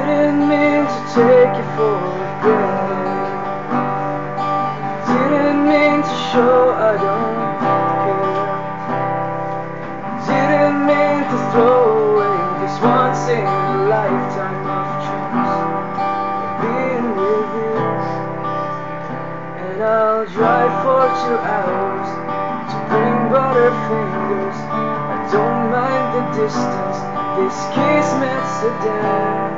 Didn't mean to take you for granted. Didn't mean to show I don't care. Didn't mean to throw away this once in a lifetime of chance of being with you. And I'll drive for 2 hours to bring butterfingers. I don't mind the distance. This kiss meant to dance.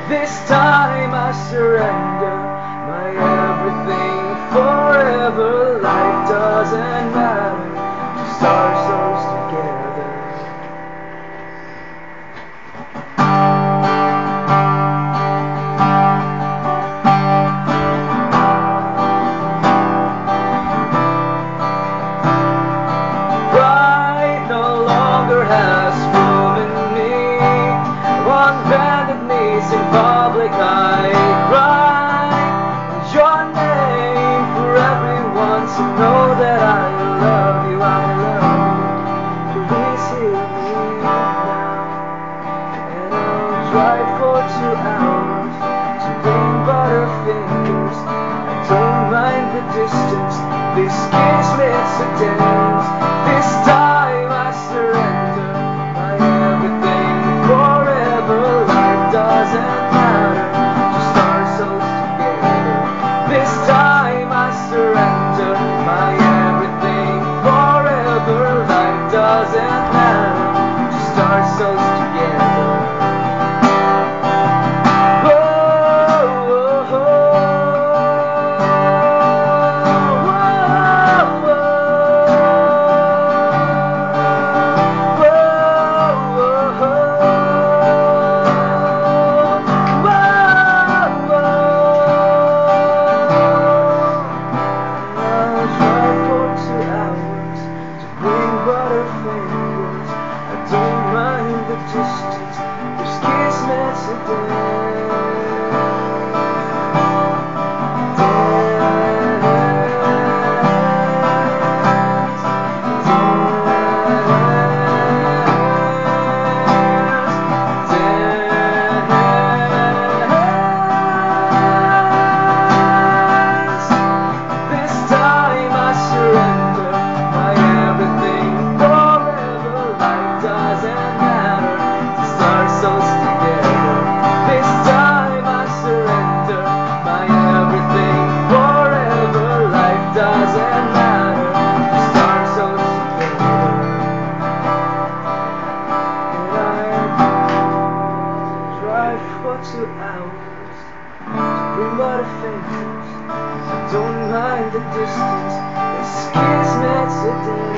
This time I surrender my everything forever. Life doesn't matter, just our souls together. Pride no longer has room in me. One bended knees in public I cry your name for everyone to know that I love you, I love you. Please hear me now. And I'll drive for 2 hours to bring butterfingers. I don't mind the distance. This kiss makes a dance. This time I surrender my everything forever. Life doesn't matter, just our souls together. This time I surrender my everything forever. Life doesn't matter, just our souls together. Distance, this kiss meant to This time I surrender my everything forever. Life doesn't matter, our souls together. This time I surrender my everything forever. Life doesn't matter, just our souls together. And I drive for 2 hours to bring butterfingers. I don't mind the distance. This kiss makes a dance.